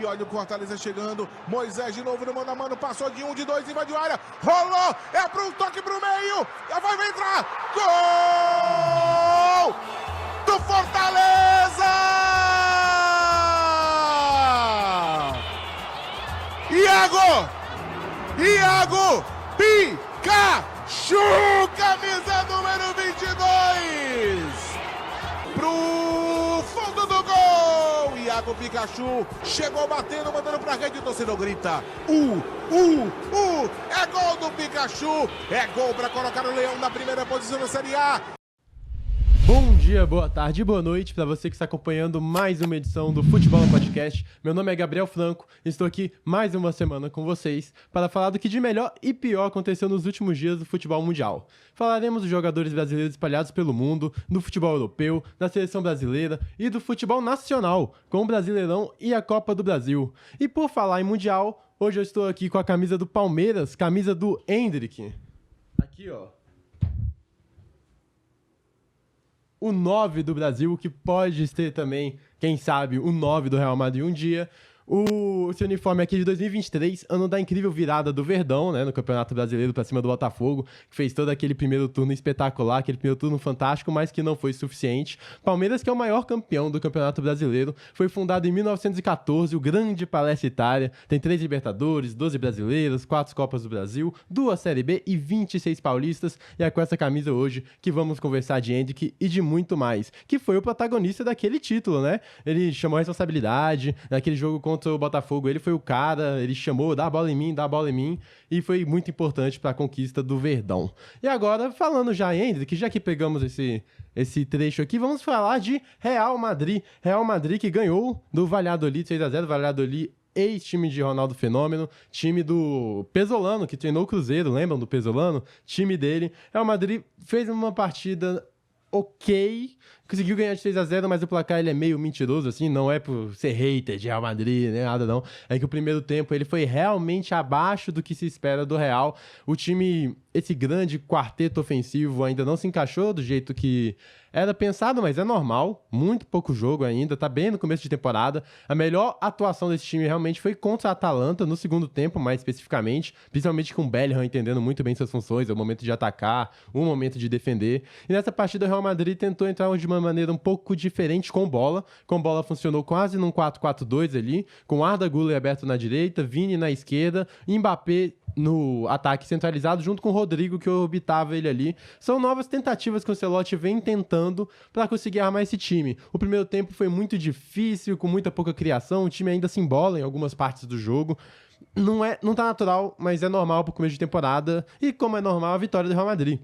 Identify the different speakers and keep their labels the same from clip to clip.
Speaker 1: E olha o Fortaleza chegando. Moisés de novo no mano a mano. Passou de 1, de 2, invadiu a área. Rolou. É pro toque pro meio. Já vai entrar. Gol do Fortaleza! Iago Pikachu, camisa número 22, pro fundo do gol. Iago Pikachu chegou batendo, mandando pra rede, o torcedor grita: é gol do Pikachu, é gol pra colocar o Leão na primeira posição da Série A.
Speaker 2: Bom dia, boa tarde e boa noite para você que está acompanhando mais uma edição do Futebol Podcast. Meu nome é Gabriel Franco e estou aqui mais uma semana com vocês para falar do que de melhor e pior aconteceu nos últimos dias do futebol mundial. Falaremos dos jogadores brasileiros espalhados pelo mundo, do futebol europeu, da seleção brasileira e do futebol nacional, com o Brasileirão e a Copa do Brasil. E por falar em mundial, hoje eu estou aqui com a camisa do Palmeiras, camisa do Endrick. Aqui, ó. O 9 do Brasil, que pode ser também, quem sabe, o 9 do Real Madrid um dia. Esse uniforme aqui de 2023, ano da incrível virada do Verdão, né, no Campeonato Brasileiro pra cima do Botafogo, que fez todo aquele primeiro turno espetacular, aquele primeiro turno fantástico, mas que não foi suficiente. Palmeiras, que é o maior campeão do Campeonato Brasileiro, foi fundado em 1914, o grande Palestra Itália, tem 3 Libertadores, 12 brasileiros, 4 Copas do Brasil, 2 Série B e 26 paulistas, e é com essa camisa hoje que vamos conversar de Endrick e de muito mais, que foi o protagonista daquele título, né? Ele chamou a responsabilidade, naquele jogo contra o Botafogo, ele foi o cara, ele chamou, dá a bola em mim, e foi muito importante para a conquista do Verdão. E agora, falando já em Endrick, já que pegamos esse trecho aqui, vamos falar de Real Madrid. Real Madrid que ganhou do Valladolid 6-0, Valladolid ex-time de Ronaldo Fenômeno, time do Pesolano, que treinou o Cruzeiro, lembram do Pesolano? Time dele. Real Madrid fez uma partida ok, conseguiu ganhar de 3-0, mas o placar ele é meio mentiroso, assim, não é por ser hater de Real Madrid, nem nada não, é que o primeiro tempo ele foi realmente abaixo do que se espera do Real. O time, esse grande quarteto ofensivo ainda não se encaixou do jeito que era pensado, mas é normal, muito pouco jogo ainda, tá bem no começo de temporada. A melhor atuação desse time realmente foi contra a Atalanta, no segundo tempo, mais especificamente, principalmente com o Bellingham entendendo muito bem suas funções, o momento de atacar, o momento de defender. E nessa partida o Real Madrid tentou entrar de uma maneira um pouco diferente com bola funcionou quase num 4-4-2 ali, com Arda Güler aberto na direita, Vini na esquerda, Mbappé no ataque centralizado, junto com o Rodrigo, que orbitava ele ali. São novas tentativas que o Ancelotti vem tentando para conseguir armar esse time. O primeiro tempo foi muito difícil, com muita pouca criação, o time ainda se embola em algumas partes do jogo. Não tá natural, mas é normal pro começo de temporada, e como é normal, a vitória do Real Madrid.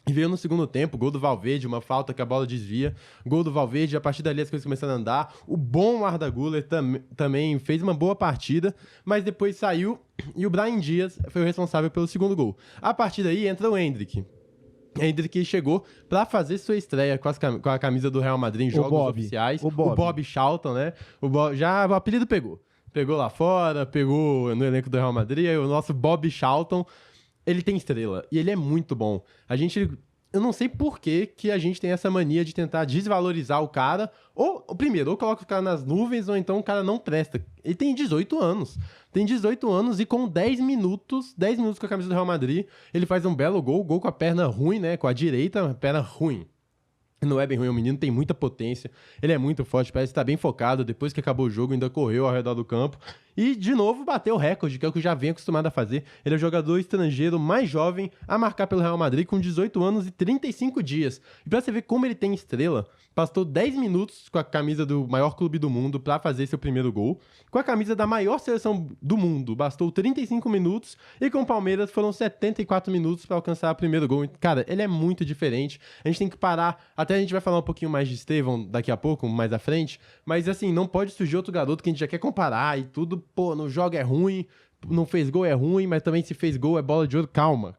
Speaker 2: E veio no segundo tempo, gol do Valverde, uma falta que a bola desvia, gol do Valverde, a partir dali as coisas começaram a andar. O bom Arda Güler também fez uma boa partida, mas depois saiu e o Brahim Dias foi o responsável pelo segundo gol. A partir daí entra o Endrick. Endrick chegou para fazer sua estreia com a camisa do Real Madrid em jogos oficiais. O Bob Charlton, né? Já o apelido pegou. Pegou lá fora, pegou no elenco do Real Madrid, aí o nosso Bob Charlton. Ele tem estrela, e ele é muito bom. Eu não sei por que a gente tem essa mania de tentar desvalorizar o cara, ou coloca o cara nas nuvens, ou então o cara não presta. Ele tem 18 anos. Tem 18 anos e com 10 minutos com a camisa do Real Madrid, ele faz um belo gol com a perna ruim, né? Com a direita, a perna ruim. Não é bem ruim, o menino tem muita potência, ele é muito forte, parece estar bem focado, depois que acabou o jogo ainda correu ao redor do campo e de novo bateu o recorde, que é o que já vem acostumado a fazer. Ele é o jogador estrangeiro mais jovem a marcar pelo Real Madrid com 18 anos e 35 dias. E pra você ver como ele tem estrela, bastou 10 minutos com a camisa do maior clube do mundo pra fazer seu primeiro gol, com a camisa da maior seleção do mundo bastou 35 minutos e com o Palmeiras foram 74 minutos pra alcançar o primeiro gol. Cara, ele é muito diferente, a gente tem que parar, até a gente vai falar um pouquinho mais de Estevão daqui a pouco, mais à frente, mas assim, não pode surgir outro garoto que a gente já quer comparar e tudo, pô, no jogo é ruim, não fez gol é ruim, mas também se fez gol é bola de ouro. Calma.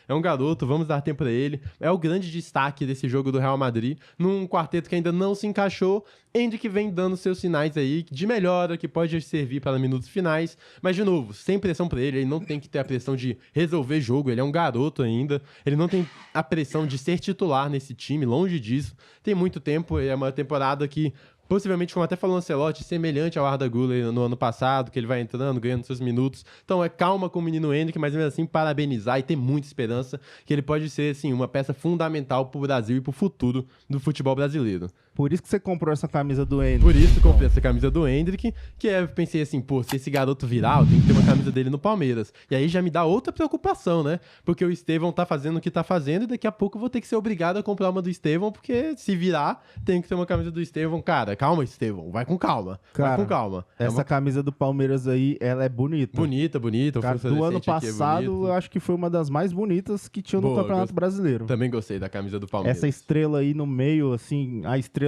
Speaker 2: É um garoto, vamos dar tempo pra ele. É o grande destaque desse jogo do Real Madrid, num quarteto que ainda não se encaixou. Endrick vem dando seus sinais aí de melhora, que pode servir para minutos finais, mas de novo, sem pressão pra ele não tem que ter a pressão de resolver jogo, ele é um garoto ainda, ele não tem a pressão de ser titular nesse time, longe disso, tem muito tempo, é uma temporada que possivelmente, como até falou o Ancelotti, semelhante ao Arda Güler no ano passado, que ele vai entrando, ganhando seus minutos. Então calma com o menino Endrick, mas mesmo assim parabenizar e ter muita esperança que ele pode ser, assim, uma peça fundamental pro Brasil e pro futuro do futebol brasileiro.
Speaker 3: Por isso que você comprou essa camisa do Endrick.
Speaker 2: Por isso comprei essa camisa do Endrick, que eu pensei assim, pô, se esse garoto virar, eu tenho que ter uma camisa dele no Palmeiras. E aí já me dá outra preocupação, né? Porque o Estevão tá fazendo o que tá fazendo e daqui a pouco eu vou ter que ser obrigado a comprar uma do Estevão, porque se virar, tem que ter uma camisa do Estevão. Cara, calma, Estevão, vai com calma.
Speaker 3: Cara,
Speaker 2: vai com calma.
Speaker 3: Essa camisa do Palmeiras aí, ela é bonita.
Speaker 2: Bonita.
Speaker 3: Cara, do ano passado, eu acho que foi uma das mais bonitas que tinha no Campeonato Brasileiro.
Speaker 2: Também gostei da camisa do Palmeiras.
Speaker 3: Essa estrela aí no meio, assim, a estrela...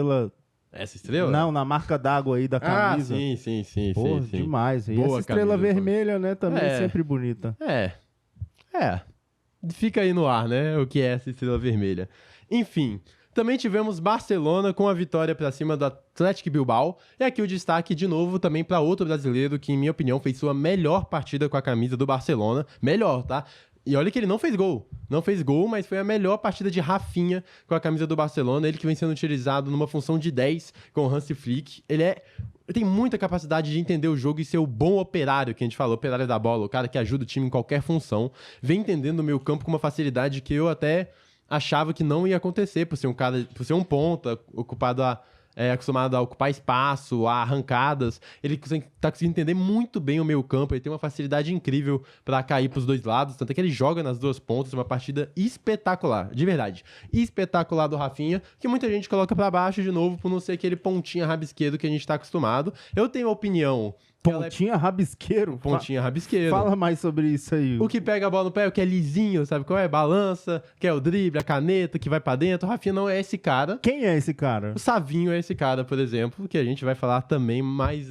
Speaker 2: Essa estrela?
Speaker 3: Não, na marca d'água aí da camisa.
Speaker 2: Sim.
Speaker 3: Pô,
Speaker 2: sim.
Speaker 3: demais. E
Speaker 2: Boa
Speaker 3: essa estrela
Speaker 2: camisa,
Speaker 3: vermelha, né, também é sempre bonita.
Speaker 2: Fica aí no ar, né, o que é essa estrela vermelha. Enfim, também tivemos Barcelona com a vitória pra cima do Athletic Bilbao. E aqui o destaque, de novo, também pra outro brasileiro que, em minha opinião, fez sua melhor partida com a camisa do Barcelona. Melhor, tá? E olha que ele não fez gol. Não fez gol, mas foi a melhor partida de Rafinha com a camisa do Barcelona. Ele que vem sendo utilizado numa função de 10 com o Hansi Flick. Ele tem muita capacidade de entender o jogo e ser o bom operário, que a gente falou, operário da bola, o cara que ajuda o time em qualquer função. Vem entendendo o meio campo com uma facilidade que eu até achava que não ia acontecer, por ser um ponta, acostumado a ocupar espaço, a arrancadas. Ele tá conseguindo entender muito bem o meio campo, ele tem uma facilidade incrível para cair pros dois lados, tanto é que ele joga nas duas pontas, uma partida espetacular, de verdade. Espetacular do Rafinha, que muita gente coloca para baixo de novo, por não ser aquele pontinha rabisqueiro que a gente tá acostumado. Eu tenho a opinião...
Speaker 3: Pontinha rabisqueiro?
Speaker 2: Pontinha rabisqueiro.
Speaker 3: Fala mais sobre isso aí.
Speaker 2: O que pega a bola no pé, o que é lisinho, sabe qual é? Balança, que é o drible, a caneta, que vai pra dentro. O Rafinha não é esse cara.
Speaker 3: Quem é esse cara?
Speaker 2: O Savinho é esse cara, por exemplo, que a gente vai falar também mais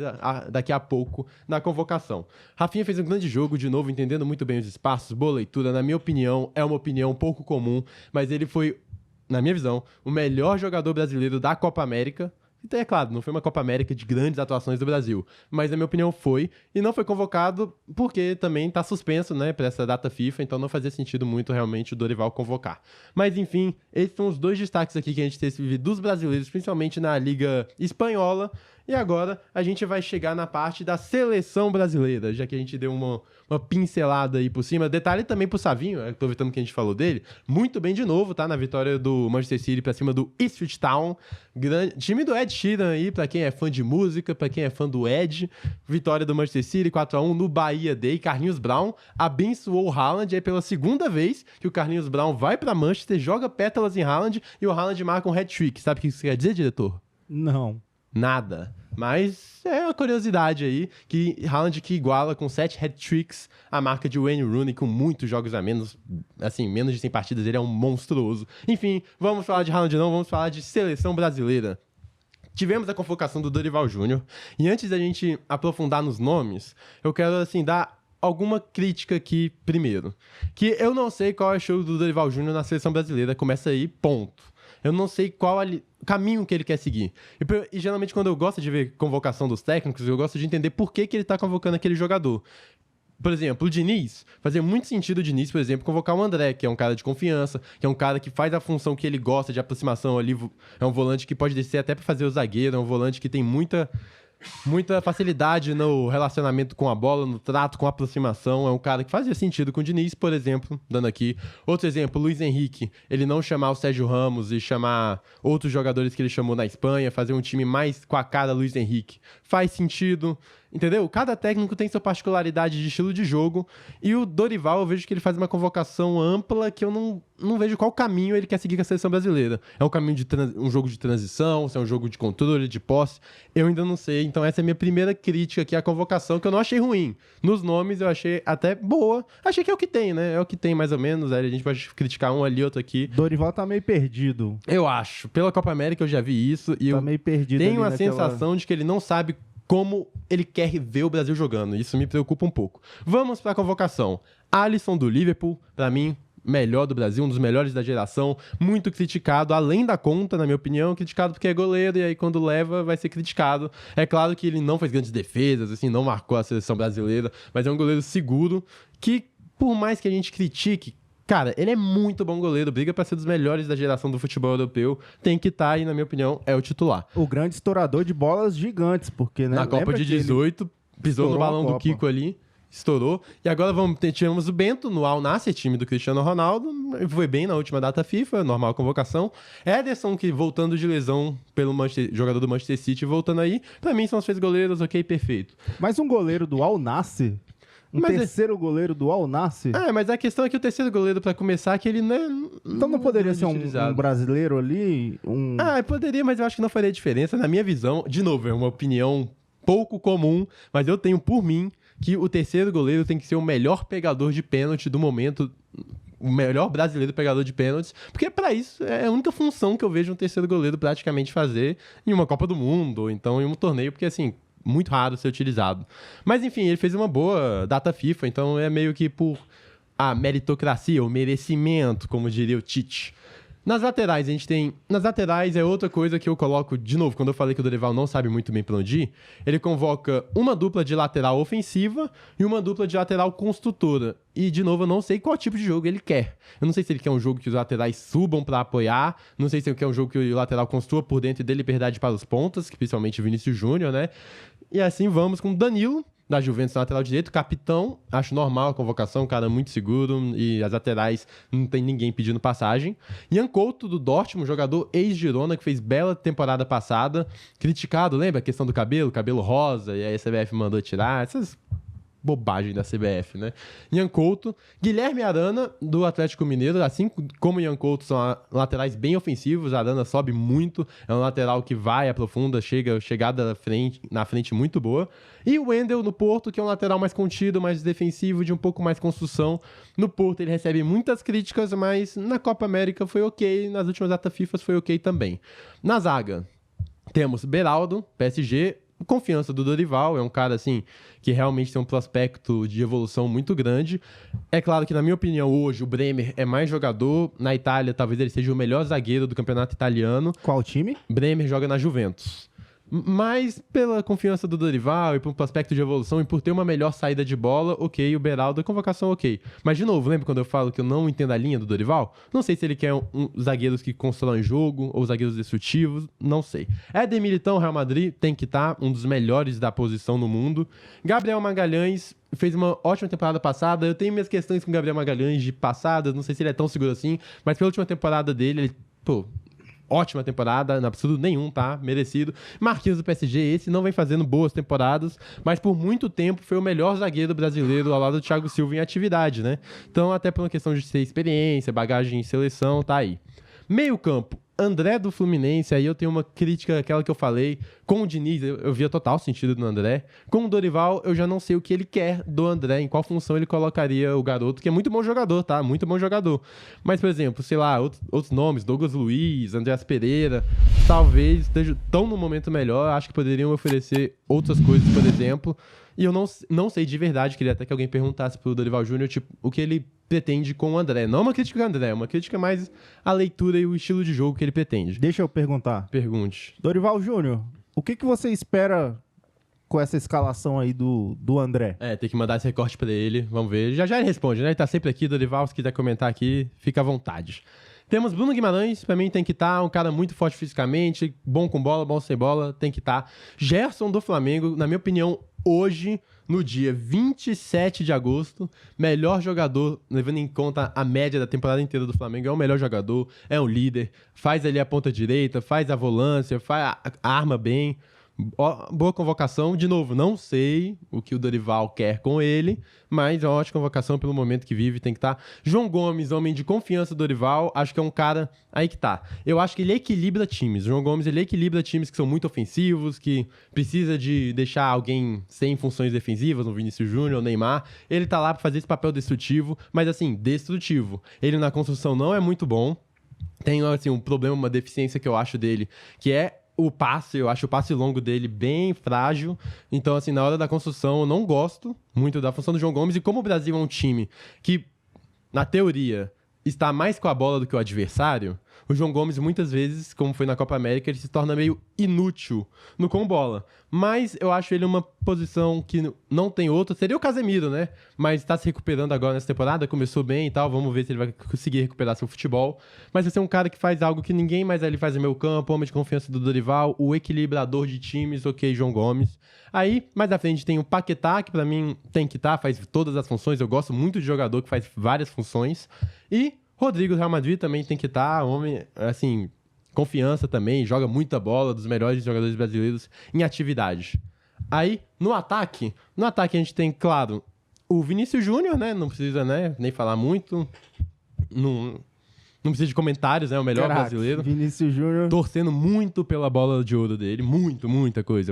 Speaker 2: daqui a pouco na convocação. Rafinha fez um grande jogo, de novo, entendendo muito bem os espaços, boa leitura. Na minha opinião, é uma opinião pouco comum, mas ele foi, na minha visão, o melhor jogador brasileiro da Copa América. Então, é claro, não foi uma Copa América de grandes atuações do Brasil, mas na minha opinião foi, e não foi convocado porque também tá suspenso, né, para essa data FIFA, então não fazia sentido muito realmente o Dorival convocar. Mas enfim, esses são os dois destaques aqui que a gente teve dos brasileiros, principalmente na Liga Espanhola, e agora a gente vai chegar na parte da seleção brasileira, já que a gente deu uma pincelada aí por cima. Detalhe também pro Savinho, aproveitando que a gente falou dele, muito bem de novo, tá? Na vitória do Manchester City pra cima do Ipswich Town. Time do Ed Sheeran aí, pra quem é fã de música, pra quem é fã do Ed. Vitória do Manchester City, 4-1 no Bahia Day. Carlinhos Brown abençoou o Haaland. É pela segunda vez que o Carlinhos Brown vai pra Manchester, joga pétalas em Haaland e o Haaland marca um hat-trick. Sabe o que isso quer dizer, diretor?
Speaker 3: Não.
Speaker 2: Nada. Mas é uma curiosidade aí, que Haaland que iguala com 7 hat-tricks a marca de Wayne Rooney com muitos jogos a menos, assim, menos de 100 partidas, ele é um monstruoso. Enfim, vamos falar de Haaland não, vamos falar de seleção brasileira. Tivemos a convocação do Dorival Júnior, e antes da gente aprofundar nos nomes, eu quero, assim, dar alguma crítica aqui primeiro. Que eu não sei qual é o show do Dorival Júnior na seleção brasileira, começa aí, ponto. Eu não sei qual caminho que ele quer seguir. E geralmente quando eu gosto de ver convocação dos técnicos, eu gosto de entender por que ele tá convocando aquele jogador. Por exemplo, o Diniz, fazia muito sentido o Diniz, por exemplo, convocar o André, que é um cara de confiança, que é um cara que faz a função que ele gosta de aproximação ali, é um volante que pode descer até para fazer o zagueiro, é um volante que tem muita facilidade no relacionamento com a bola, no trato com a aproximação. É um cara que fazia sentido com o Diniz, por exemplo, dando aqui. Outro exemplo, Luiz Henrique, ele não chamar o Sérgio Ramos e chamar outros jogadores que ele chamou na Espanha, fazer um time mais com a cara Luiz Henrique. Faz sentido, entendeu? Cada técnico tem sua particularidade de estilo de jogo, e o Dorival, eu vejo que ele faz uma convocação ampla que eu não vejo qual caminho ele quer seguir com a seleção brasileira. É um caminho de um jogo de transição, se é um jogo de controle, de posse, eu ainda não sei. Então essa é a minha primeira crítica aqui à convocação, que eu não achei ruim. Nos nomes eu achei até boa. Achei que é o que tem, né? É o que tem mais ou menos, aí a gente pode criticar um ali, outro aqui.
Speaker 3: Dorival tá meio perdido.
Speaker 2: Eu acho. Pela Copa América eu já vi isso, e
Speaker 3: tá
Speaker 2: eu
Speaker 3: meio perdido
Speaker 2: tenho a sensação de que ele não sabe como ele quer ver o Brasil jogando. Isso me preocupa um pouco. Vamos para a convocação. Alisson do Liverpool, para mim, melhor do Brasil, um dos melhores da geração, muito criticado, além da conta, na minha opinião, criticado porque é goleiro, e aí quando leva vai ser criticado. É claro que ele não fez grandes defesas, assim, não marcou a seleção brasileira, mas é um goleiro seguro que, por mais que a gente critique Cara, ele é muito bom goleiro, briga pra ser dos melhores da geração do futebol europeu. Tem que estar, e na minha opinião, é o titular.
Speaker 3: O grande estourador de bolas gigantes, porque, né?
Speaker 2: Na Copa de 18, pisou no balão do Kiko ali, estourou. E agora tivemos o Bento no Al Nassr, time do Cristiano Ronaldo. Foi bem na última data FIFA, normal convocação. Ederson, que voltando de lesão pelo jogador do Manchester City, voltando aí. Pra mim são os 3 goleiros, ok, perfeito.
Speaker 3: Mas um goleiro do Al Nassr... terceiro goleiro do Al Nassr?
Speaker 2: Mas a questão é que o terceiro goleiro, pra começar, que ele
Speaker 3: então não poderia ser um brasileiro ali?
Speaker 2: Poderia, mas eu acho que não faria diferença. Na minha visão, de novo, é uma opinião pouco comum, mas eu tenho por mim que o terceiro goleiro tem que ser o melhor pegador de pênalti do momento, o melhor brasileiro pegador de pênaltis, porque pra isso é a única função que eu vejo um terceiro goleiro praticamente fazer em uma Copa do Mundo, ou então em um torneio, porque assim... muito raro ser utilizado. Mas, enfim, ele fez uma boa data FIFA, então é meio que por meritocracia, ou merecimento, como diria o Tite. Nas laterais, a gente tem... Nas laterais é outra coisa que eu coloco, de novo, quando eu falei que o Dorival não sabe muito bem pra onde ir, ele convoca uma dupla de lateral ofensiva e uma dupla de lateral construtora. E, de novo, eu não sei qual tipo de jogo ele quer. Eu não sei se ele quer um jogo que os laterais subam pra apoiar, não sei se ele quer um jogo que o lateral construa por dentro e dê liberdade para os pontas, que principalmente o Vinícius Júnior, né? E assim vamos com o Danilo, da Juventus na lateral direito, capitão, acho normal a convocação, um cara muito seguro, e as laterais não tem ninguém pedindo passagem. Ian Couto, do Dortmund, jogador ex-Girona, que fez bela temporada passada, criticado, lembra a questão do cabelo rosa, e aí a CBF mandou tirar, essas bobagem da CBF, né? Ian Couto, Guilherme Arana, do Atlético Mineiro, assim como Ian Couto, são laterais bem ofensivos, Arana sobe muito, é um lateral que vai, aprofunda, chegada na frente muito boa. E o Wendel no Porto, que é um lateral mais contido, mais defensivo, de um pouco mais construção. No Porto ele recebe muitas críticas, mas na Copa América foi ok, nas últimas datas FIFA foi ok também. Na zaga, temos Beraldo, PSG, confiança do Dorival, é um cara assim que realmente tem um prospecto de evolução muito grande. É claro que, na minha opinião, hoje o Bremer é mais jogador. Na Itália, talvez ele seja o melhor zagueiro do campeonato italiano.
Speaker 3: Qual time?
Speaker 2: Bremer joga na Juventus. Mas pela confiança do Dorival e por um prospecto de evolução e por ter uma melhor saída de bola, ok, o Beraldo, a convocação ok. Mas, de novo, lembra quando eu falo que eu não entendo a linha do Dorival? Não sei se ele quer zagueiros que constroem jogo ou zagueiros destrutivos, não sei. Éder Militão, Real Madrid, tem que estar um dos melhores da posição no mundo. Gabriel Magalhães fez uma ótima temporada passada. Eu tenho minhas questões com o Gabriel Magalhães de passada, não sei se ele é tão seguro assim, mas pela última temporada dele, ele, ótima temporada, não absurdo nenhum, tá? Merecido. Marquinhos do PSG, esse não vem fazendo boas temporadas, mas por muito tempo foi o melhor zagueiro brasileiro ao lado do Thiago Silva em atividade, né? Então, até por uma questão de ter experiência, bagagem em seleção, tá aí. Meio campo, André do Fluminense, aí eu tenho uma crítica, aquela que eu falei. Com o Diniz, eu via total sentido no André. Com o Dorival, eu já não sei o que ele quer do André, em qual função ele colocaria o garoto, que é muito bom jogador, tá? Muito bom jogador. Mas, por exemplo, sei lá, outros nomes, Douglas Luiz, Andreas Pereira, talvez estão num momento melhor, acho que poderiam oferecer outras coisas, por exemplo. E eu não sei de verdade, queria até que alguém perguntasse pro Dorival Júnior, tipo, o que ele pretende com o André. Não uma crítica ao André, uma crítica mais à leitura e o estilo de jogo que ele pretende.
Speaker 3: Deixa eu perguntar.
Speaker 2: Pergunte.
Speaker 3: Dorival Júnior, o que você espera com essa escalação aí do André?
Speaker 2: Tem que mandar esse recorte pra ele, vamos ver. Já ele responde, né? Ele tá sempre aqui, Dorival, se quiser comentar aqui, fica à vontade. Temos Bruno Guimarães, pra mim tem que estar, um cara muito forte fisicamente, bom com bola, bom sem bola, tem que estar. Gerson do Flamengo, na minha opinião, hoje, no dia 27 de agosto, melhor jogador, levando em conta a média da temporada inteira do Flamengo, é o melhor jogador, é um líder, faz ali a ponta direita, faz a volância, arma bem. Boa convocação, de novo, não sei o que o Dorival quer com ele, mas é uma ótima convocação pelo momento que vive, tem que estar. João Gomes, homem de confiança do Dorival, acho que é um cara, aí que tá. Eu acho que ele equilibra times, João Gomes, ele equilibra times que são muito ofensivos, que precisa de deixar alguém sem funções defensivas, no Vinícius Júnior, Neymar, ele tá lá pra fazer esse papel destrutivo, mas assim, destrutivo. Ele na construção não é muito bom, tem assim, um problema, uma deficiência que eu acho dele, que é o passe, eu acho o passe longo dele bem frágil. Então, assim, na hora da construção, eu não gosto muito da função do João Gomes. E como o Brasil é um time que, na teoria, está mais com a bola do que o adversário, O João Gomes, muitas vezes, como foi na Copa América, ele se torna meio inútil no com bola. Mas eu acho ele uma posição que não tem outra. Seria o Casemiro, né? Mas tá se recuperando agora nessa temporada, começou bem e tal. Vamos ver se ele vai conseguir recuperar seu futebol. Mas você é um cara que faz algo que ninguém mais ali faz no meio campo, homem de confiança do Dorival, o equilibrador de times, ok, João Gomes. Aí, mais à frente tem o Paquetá, que pra mim tem que estar, faz todas as funções. Eu gosto muito de jogador que faz várias funções. E Rodrigo do Real Madrid também tem que estar, homem, assim, confiança também, joga muita bola, dos melhores jogadores brasileiros em atividade. Aí, no ataque a gente tem, claro, o Vinícius Júnior, né? Não precisa, né, nem falar muito. Não precisa de comentários, né? O melhor brasileiro.
Speaker 3: Vinícius Júnior.
Speaker 2: Torcendo muito pela bola de ouro dele. Muita coisa.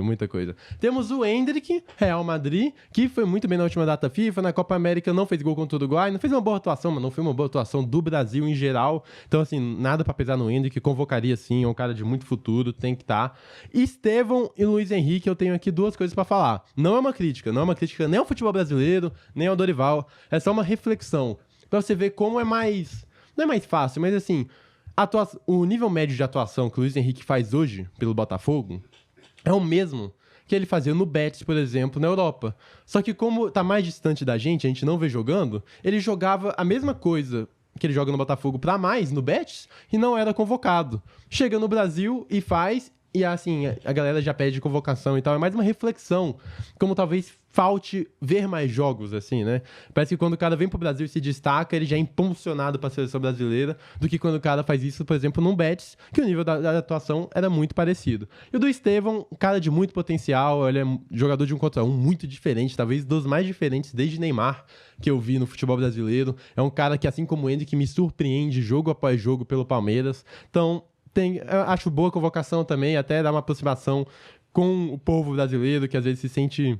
Speaker 2: Temos o Endrick, Real Madrid, que foi muito bem na última data FIFA. Na Copa América não fez gol contra o Uruguai. Não fez uma boa atuação, mas não foi uma boa atuação do Brasil em geral. Então, assim, nada pra pesar no Endrick. Convocaria, sim. É um cara de muito futuro. Tem que estar. Estevão e Luiz Henrique, eu tenho aqui duas coisas pra falar. Não é uma crítica nem ao futebol brasileiro, nem ao Dorival. É só uma reflexão. Pra você ver como é mais... Não é mais fácil, mas assim, o nível médio de atuação que o Luiz Henrique faz hoje pelo Botafogo é o mesmo que ele fazia no Betis, por exemplo, na Europa. Só que como tá mais distante da gente, a gente não vê jogando, ele jogava a mesma coisa que ele joga no Botafogo pra mais no Betis e não era convocado. Chega no Brasil e faz... E assim, a galera já pede convocação e tal. É mais uma reflexão. Como talvez falte ver mais jogos, assim, né? Parece que quando o cara vem pro Brasil e se destaca, ele já é impulsionado pra seleção brasileira, do que quando o cara faz isso, por exemplo, num Betis, que o nível da atuação era muito parecido. E o do Estevão, cara de muito potencial, ele é jogador de 1 contra 1, muito diferente, talvez dos mais diferentes desde Neymar, que eu vi no futebol brasileiro. É um cara que, assim como o Endrick, me surpreende jogo após jogo pelo Palmeiras. Então... eu acho boa convocação também, até dar uma aproximação com o povo brasileiro, que às vezes se sente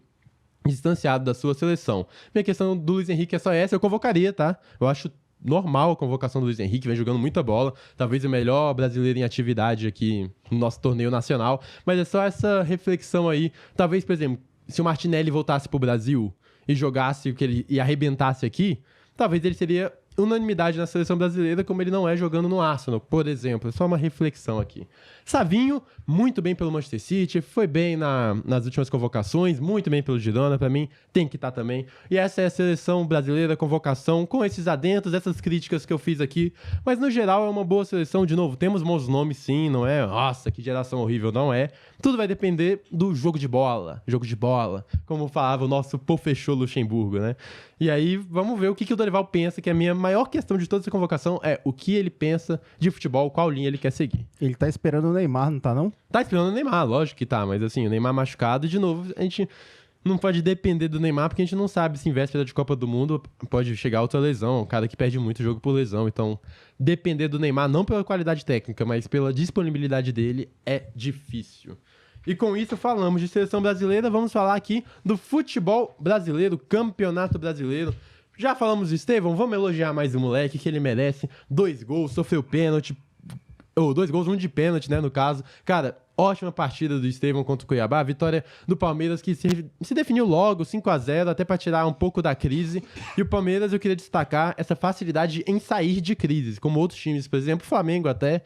Speaker 2: distanciado da sua seleção. Minha questão do Luiz Henrique é só essa, eu convocaria, tá? Eu acho normal a convocação do Luiz Henrique, vem jogando muita bola, talvez o melhor brasileiro em atividade aqui no nosso torneio nacional, mas é só essa reflexão aí. Talvez, por exemplo, se o Martinelli voltasse pro Brasil e jogasse o que ele e arrebentasse aqui, talvez ele seria unanimidade na seleção brasileira, como ele não é jogando no Arsenal, por exemplo. Só uma reflexão aqui. Savinho, muito bem pelo Manchester City, foi bem nas últimas convocações, muito bem pelo Girona, pra mim tem que estar também. E essa é a seleção brasileira, convocação, com esses adentos, essas críticas que eu fiz aqui, mas no geral é uma boa seleção. De novo, temos bons nomes sim, não é? Nossa, que geração horrível, não é? Tudo vai depender do jogo de bola, como falava o nosso Pofechô Luxemburgo, né? E aí, vamos ver o que o Dorival pensa, que é a minha maior questão de toda essa convocação é o que ele pensa de futebol, qual linha ele quer seguir.
Speaker 3: Ele tá esperando o Neymar, não tá não?
Speaker 2: Tá esperando o Neymar, lógico que tá, mas assim, o Neymar machucado, de novo, a gente não pode depender do Neymar, porque a gente não sabe se em véspera de Copa do Mundo pode chegar outra lesão, um cara que perde muito jogo por lesão, então depender do Neymar, não pela qualidade técnica, mas pela disponibilidade dele, é difícil. E com isso falamos de seleção brasileira, vamos falar aqui do futebol brasileiro, campeonato brasileiro. Já falamos do Estevão, vamos elogiar mais o moleque, que ele merece. 2 gols, sofreu pênalti, 2 gols, 1 de pênalti, né, no caso. Cara, ótima partida do Estevão contra o Cuiabá, vitória do Palmeiras que se definiu logo, 5-0, até para tirar um pouco da crise. E o Palmeiras, eu queria destacar essa facilidade em sair de crises, como outros times, por exemplo, o Flamengo até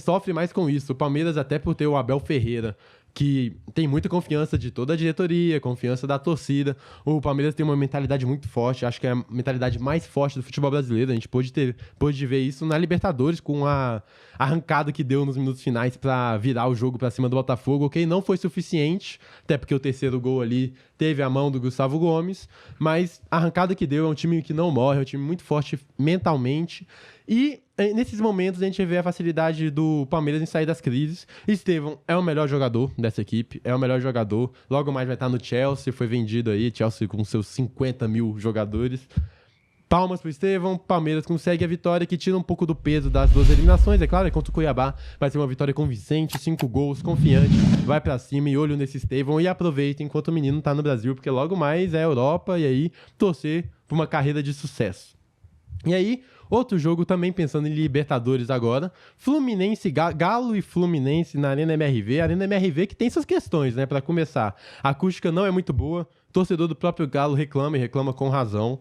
Speaker 2: sofre mais com isso. O Palmeiras até por ter o Abel Ferreira, que tem muita confiança de toda a diretoria, confiança da torcida. O Palmeiras tem uma mentalidade muito forte, acho que é a mentalidade mais forte do futebol brasileiro. A gente pôde ver isso na Libertadores, com a arrancada que deu nos minutos finais para virar o jogo para cima do Botafogo, ok? Não foi suficiente, até porque o terceiro gol ali teve a mão do Gustavo Gomes, mas a arrancada que deu é um time que não morre, é um time muito forte mentalmente. E nesses momentos a gente vê a facilidade do Palmeiras em sair das crises. Estevão é o melhor jogador dessa equipe, é o melhor jogador. Logo mais vai estar no Chelsea, foi vendido aí, Chelsea com seus 50 mil jogadores. Palmas pro Estevão, Palmeiras consegue a vitória que tira um pouco do peso das 2 eliminações. É claro, contra o Cuiabá vai ser uma vitória convincente, 5 gols, confiante, vai pra cima e olho nesse Estevão e aproveita enquanto o menino tá no Brasil, porque logo mais é Europa e aí torcer por uma carreira de sucesso. E aí, outro jogo também pensando em Libertadores agora, Fluminense, Galo e Fluminense na Arena MRV. A Arena MRV que tem suas questões, né, para começar. A acústica não é muito boa, torcedor do próprio Galo reclama e reclama com razão.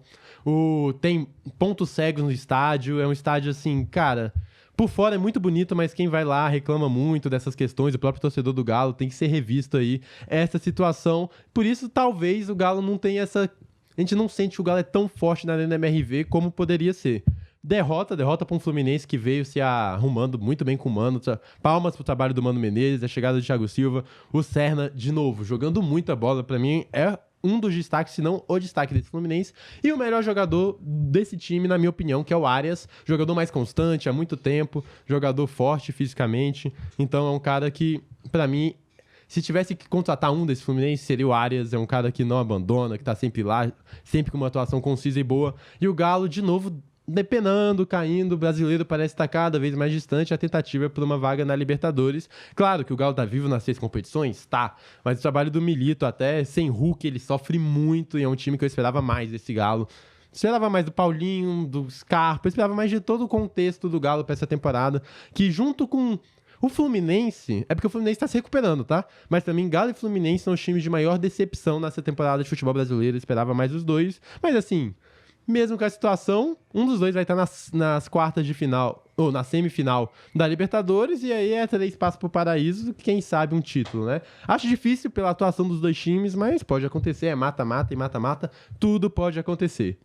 Speaker 2: Tem pontos cegos no estádio, é um estádio assim, cara, por fora é muito bonito, mas quem vai lá reclama muito dessas questões, o próprio torcedor do Galo tem que ser revisto aí essa situação. Por isso, talvez o Galo não tenha essa... A gente não sente que o Galo é tão forte na Arena MRV como poderia ser. Derrota para um Fluminense que veio se arrumando muito bem com o Mano. Palmas pro trabalho do Mano Menezes, a chegada do Thiago Silva, o Serna, de novo, jogando muita bola. Pra mim, é um dos destaques, se não o destaque desse Fluminense. E o melhor jogador desse time, na minha opinião, que é o Arias. Jogador mais constante, há muito tempo. Jogador forte fisicamente. Então é um cara que, pra mim, se tivesse que contratar um desse Fluminense, seria o Arias. É um cara que não abandona, que tá sempre lá, sempre com uma atuação concisa e boa. E o Galo, de novo, depenando, caindo, o brasileiro parece estar cada vez mais distante, a tentativa é por uma vaga na Libertadores. Claro que o Galo tá vivo nas 6 competições, tá, mas o trabalho do Milito, até sem Hulk, ele sofre muito e é um time que eu esperava mais desse Galo. Esperava mais do Paulinho, do Scarpa, eu esperava mais de todo o contexto do Galo pra essa temporada, que junto com o Fluminense, é porque o Fluminense tá se recuperando, tá? Mas também Galo e Fluminense são os times de maior decepção nessa temporada de futebol brasileiro, eu esperava mais os dois, mas assim... Mesmo com a situação, um dos dois vai estar nas quartas de final, ou na semifinal da Libertadores, e aí é 3 passos pro paraíso, quem sabe um título, né? Acho difícil pela atuação dos dois times, mas pode acontecer, é mata-mata e mata-mata, tudo pode acontecer.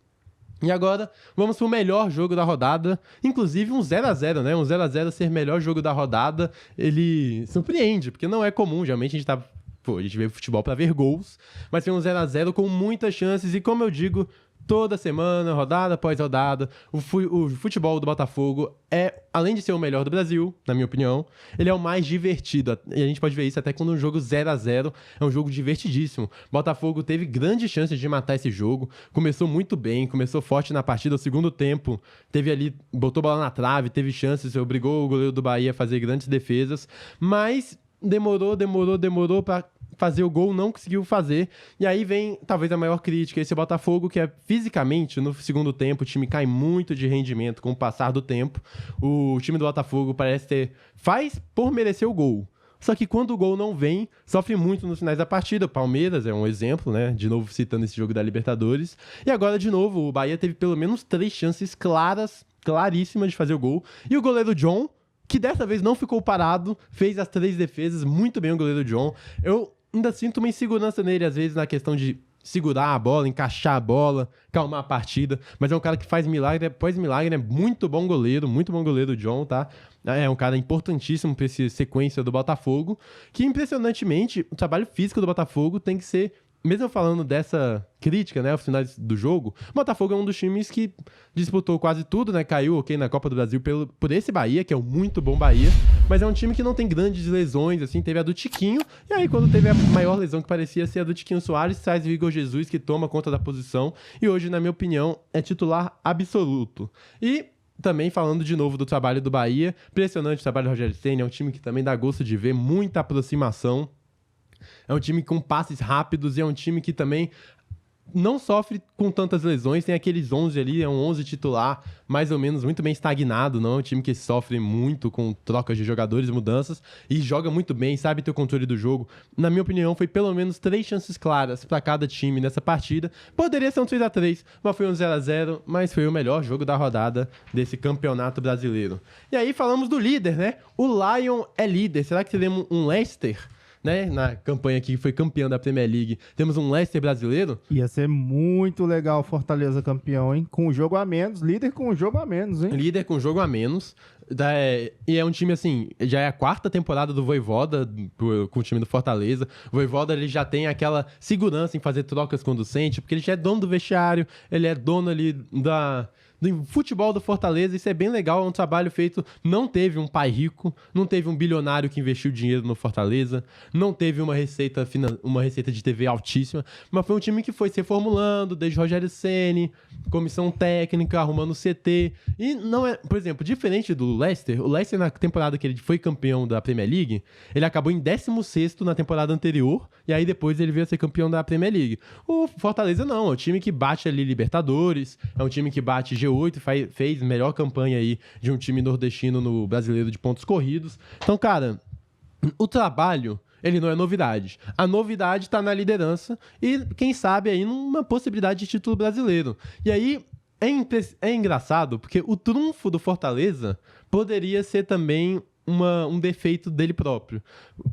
Speaker 2: E agora, vamos pro melhor jogo da rodada, inclusive um 0x0, né? Um 0x0 ser melhor jogo da rodada, ele surpreende, porque não é comum, geralmente a gente tá... Pô, a gente vê futebol pra ver gols, mas tem um 0x0 com muitas chances, e como eu digo... Toda semana, rodada após rodada, o futebol do Botafogo é, além de ser o melhor do Brasil, na minha opinião, ele é o mais divertido. E a gente pode ver isso até quando um jogo 0x0 é um jogo divertidíssimo. Botafogo teve grandes chances de matar esse jogo, começou muito bem, começou forte na partida. O segundo tempo, teve ali, botou bola na trave, teve chances, obrigou o goleiro do Bahia a fazer grandes defesas, mas demorou para fazer o gol, não conseguiu fazer. E aí vem, talvez, a maior crítica, esse Botafogo, que é fisicamente, no segundo tempo, o time cai muito de rendimento com o passar do tempo. O time do Botafogo parece ter... Faz por merecer o gol. Só que quando o gol não vem, sofre muito nos finais da partida. O Palmeiras é um exemplo, né? De novo citando esse jogo da Libertadores. E agora, de novo, o Bahia teve pelo menos 3 chances claríssimas de fazer o gol. E o goleiro John, que dessa vez não ficou parado, fez as 3 defesas, muito bem o goleiro John. Eu ainda sinto uma insegurança nele, às vezes, na questão de segurar a bola, encaixar a bola, calmar a partida, mas é um cara que faz milagre após milagre, é muito bom goleiro o John, tá? É um cara importantíssimo para essa sequência do Botafogo, que impressionantemente, o trabalho físico do Botafogo tem que ser... Mesmo falando dessa crítica, né, aos finais do jogo, o Botafogo é um dos times que disputou quase tudo, né, caiu na Copa do Brasil por esse Bahia, que é um muito bom Bahia, mas é um time que não tem grandes lesões, assim, teve a do Tiquinho, e aí quando teve a maior lesão que parecia ser a do Tiquinho Soares, traz o Igor Jesus, que toma conta da posição, e hoje, na minha opinião, é titular absoluto. E... Também falando de novo do trabalho do Bahia, impressionante o trabalho do Rogério Ceni, é um time que também dá gosto de ver, muita aproximação. É um time com passes rápidos e é um time que também não sofre com tantas lesões. Tem aqueles 11 ali, é um 11 titular, mais ou menos, muito bem estagnado. Não é um time que sofre muito com trocas de jogadores, mudanças, e joga muito bem, sabe ter o controle do jogo. Na minha opinião, foi pelo menos 3 chances claras para cada time nessa partida. Poderia ser um 3x3, mas foi um 0x0, mas foi o melhor jogo da rodada desse campeonato brasileiro. E aí falamos do líder, né? O Lion é líder. Será que teremos um Leicester? Né, na campanha aqui que foi campeão da Premier League, temos um Leicester brasileiro.
Speaker 3: Ia ser muito legal Fortaleza campeão, hein? Com um jogo a menos, líder com um jogo a menos, hein?
Speaker 2: Líder com um jogo a menos. E é um time, assim, já é a 4ª temporada do Vojvoda com o time do Fortaleza. O Vojvoda, ele já tem aquela segurança em fazer trocas quando sente, porque ele já é dono do vestiário, ele é dono ali do futebol do Fortaleza. Isso é bem legal, é um trabalho feito. Não teve um pai rico, não teve um bilionário que investiu dinheiro no Fortaleza, não teve uma receita de TV altíssima, mas foi um time que foi se reformulando desde Rogério Ceni, comissão técnica, arrumando CT. E não é, por exemplo, diferente do Leicester, o Leicester na temporada que ele foi campeão da Premier League, ele acabou em 16º na temporada anterior, e aí depois ele veio a ser campeão da Premier League. O Fortaleza não, é um time que bate ali Libertadores, é um time que bate G8, fez melhor campanha aí de um time nordestino no Brasileiro de pontos corridos. Então, cara, o trabalho, ele não é novidade. A novidade tá na liderança e, quem sabe, aí numa possibilidade de título brasileiro. E aí, é engraçado, porque o trunfo do Fortaleza poderia ser também um defeito dele próprio.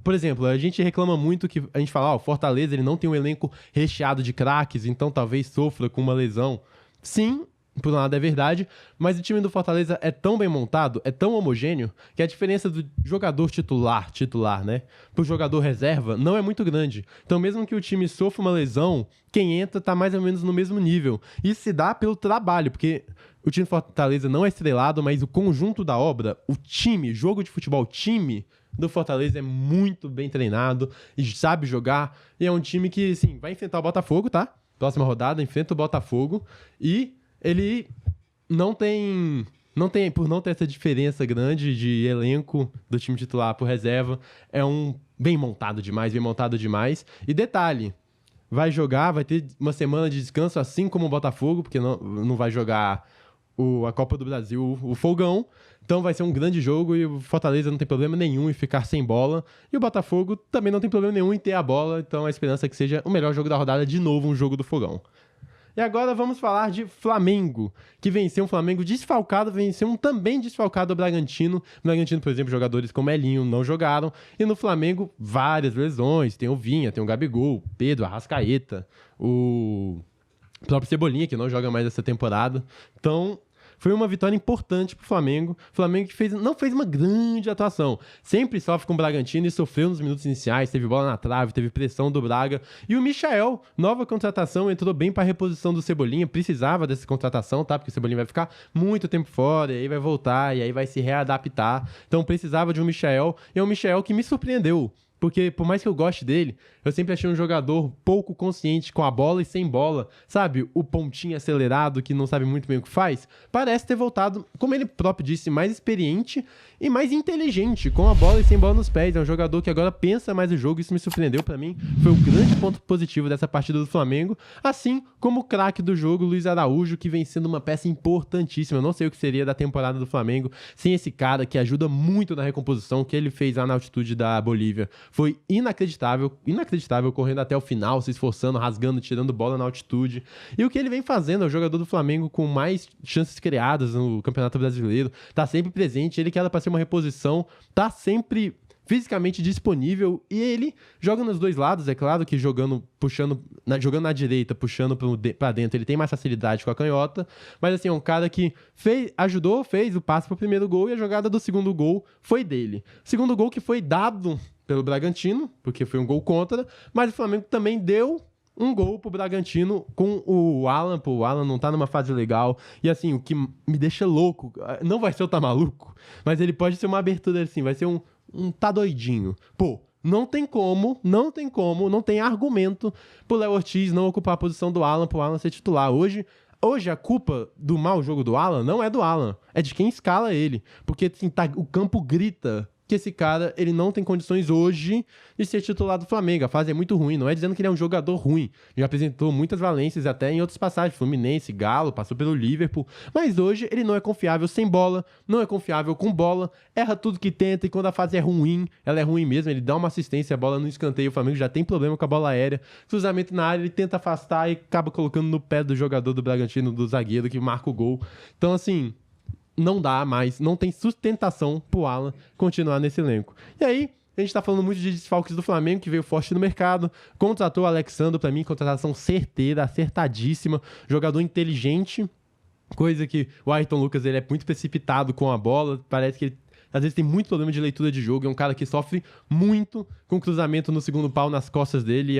Speaker 2: Por exemplo, a gente reclama muito que a gente fala, o Fortaleza ele não tem um elenco recheado de craques, então talvez sofra com uma lesão. Sim, por um lado é verdade, mas o time do Fortaleza é tão bem montado, é tão homogêneo, que a diferença do jogador titular, né, pro jogador reserva não é muito grande. Então mesmo que o time sofra uma lesão, quem entra tá mais ou menos no mesmo nível. Isso se dá pelo trabalho, porque o time do Fortaleza não é estrelado, mas o conjunto da obra, o time, jogo de futebol, time do Fortaleza é muito bem treinado e sabe jogar. E é um time que, sim, vai enfrentar o Botafogo, tá? Próxima rodada, enfrenta o Botafogo e ele por não ter essa diferença grande de elenco do time titular pro reserva, é um bem montado demais. E detalhe, vai ter uma semana de descanso, assim como o Botafogo, porque não vai jogar a Copa do Brasil, o Fogão. Então vai ser um grande jogo e o Fortaleza não tem problema nenhum em ficar sem bola. E o Botafogo também não tem problema nenhum em ter a bola. Então a esperança é que seja o melhor jogo da rodada, de novo um jogo do Fogão. E agora vamos falar de Flamengo, que venceu um Flamengo desfalcado, venceu um também desfalcado Bragantino. No Bragantino, por exemplo, jogadores como Elinho não jogaram. E no Flamengo, várias lesões. Tem o Vinha, tem o Gabigol, o Pedro, Arrascaeta, o próprio Cebolinha, que não joga mais essa temporada. Então, foi uma vitória importante pro Flamengo. O Flamengo que não fez uma grande atuação. Sempre sofre com o Bragantino e sofreu nos minutos iniciais. Teve bola na trave, teve pressão do Braga. E o Michael, nova contratação, entrou bem para a reposição do Cebolinha. Precisava dessa contratação, tá? Porque o Cebolinha vai ficar muito tempo fora, e aí vai voltar, e aí vai se readaptar. Então precisava de um Michael. E é um Michael que me surpreendeu. Porque, por mais que eu goste dele, eu sempre achei um jogador pouco consciente com a bola e sem bola. Sabe? O pontinho acelerado que não sabe muito bem o que faz. Parece ter voltado, como ele próprio disse, mais experiente e mais inteligente, com a bola e sem bola nos pés. É um jogador que agora pensa mais o jogo. Isso me surpreendeu pra mim. Foi o grande ponto positivo dessa partida do Flamengo. Assim como o craque do jogo, Luiz Araújo, que vem sendo uma peça importantíssima. Eu não sei o que seria da temporada do Flamengo sem esse cara que ajuda muito na recomposição que ele fez lá na altitude da Bolívia. Foi inacreditável, correndo até o final, se esforçando, rasgando, tirando bola na altitude. E o que ele vem fazendo é o jogador do Flamengo com mais chances criadas no Campeonato Brasileiro. Tá sempre presente, ele que era pra ser uma reposição, tá sempre fisicamente disponível e ele joga nos dois lados, é claro que jogando na direita, puxando pra dentro, ele tem mais facilidade com a canhota, mas assim, é um cara que fez o passe pro primeiro gol e a jogada do segundo gol foi dele. Segundo gol que foi dado pelo Bragantino, porque foi um gol contra, mas o Flamengo também deu um gol pro Bragantino com o Alan. O Alan não tá numa fase legal. E assim, o que me deixa louco, não vai ser o tá maluco, mas ele pode ser uma abertura assim, vai ser um tá doidinho. Pô, não tem argumento pro Léo Ortiz não ocupar a posição do Alan, pro Alan ser titular. Hoje a culpa do mau jogo do Alan não é do Alan, é de quem escala ele. Porque assim, o campo grita que esse cara, ele não tem condições hoje de ser titular do Flamengo. A fase é muito ruim, não é dizendo que ele é um jogador ruim. Já apresentou muitas valências até em outras passagens, Fluminense, Galo, passou pelo Liverpool, mas hoje ele não é confiável sem bola, não é confiável com bola, erra tudo que tenta e quando a fase é ruim, ela é ruim mesmo, ele dá uma assistência, a bola no escanteio, o Flamengo já tem problema com a bola aérea, cruzamento na área, ele tenta afastar e acaba colocando no pé do jogador do Bragantino, do zagueiro que marca o gol. Então assim, não dá mais, não tem sustentação pro Alan continuar nesse elenco. E aí, a gente tá falando muito de desfalques do Flamengo, que veio forte no mercado, contratou o Alexandre, pra mim, contratação certeira, acertadíssima, jogador inteligente, coisa que o Ayrton Lucas, ele é muito precipitado com a bola, parece que ele às vezes tem muito problema de leitura de jogo, é um cara que sofre muito com cruzamento no segundo pau nas costas dele,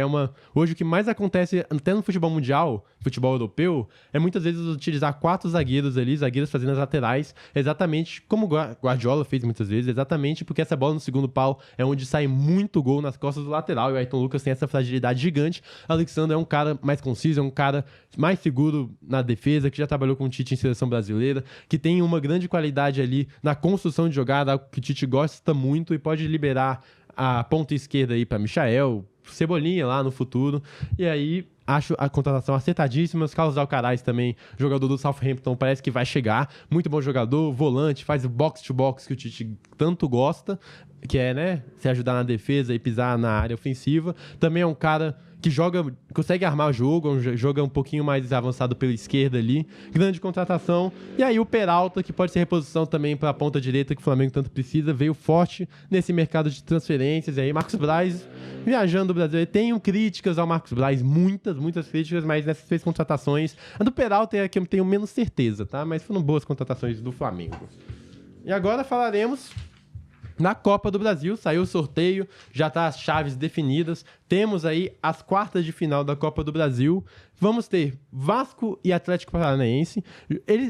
Speaker 2: hoje o que mais acontece até no futebol mundial, futebol europeu, é muitas vezes utilizar 4 zagueiros ali, zagueiros fazendo as laterais, exatamente como o Guardiola fez muitas vezes, exatamente porque essa bola no segundo pau é onde sai muito gol nas costas do lateral, e o Ayrton Lucas tem essa fragilidade gigante. O Alexandre é um cara mais conciso, é um cara mais seguro na defesa, que já trabalhou com o Tite em seleção brasileira, que tem uma grande qualidade ali na construção de jogada, algo que o Tite gosta muito e pode liberar a ponta esquerda aí para Michael, Cebolinha lá no futuro. E aí, acho a contratação acertadíssima. Os Carlos Alcaraz também, jogador do Southampton, parece que vai chegar. Muito bom jogador, volante, faz o box-to-box que o Tite tanto gosta, que é, né, se ajudar na defesa e pisar na área ofensiva. Também é um cara que consegue armar o jogo, joga um pouquinho mais avançado pela esquerda ali. Grande contratação. E aí o Peralta, que pode ser reposição também para a ponta direita, que o Flamengo tanto precisa, veio forte nesse mercado de transferências. E aí Marcos Braz, viajando o Brasil. Tenho críticas ao Marcos Braz, muitas críticas, mas nessas 3 contratações, a do Peralta é a que eu tenho menos certeza, tá? Mas foram boas contratações do Flamengo. E agora falaremos na Copa do Brasil. Saiu o sorteio, já tá as chaves definidas. Temos aí as quartas de final da Copa do Brasil. Vamos ter Vasco e Atlético Paranaense.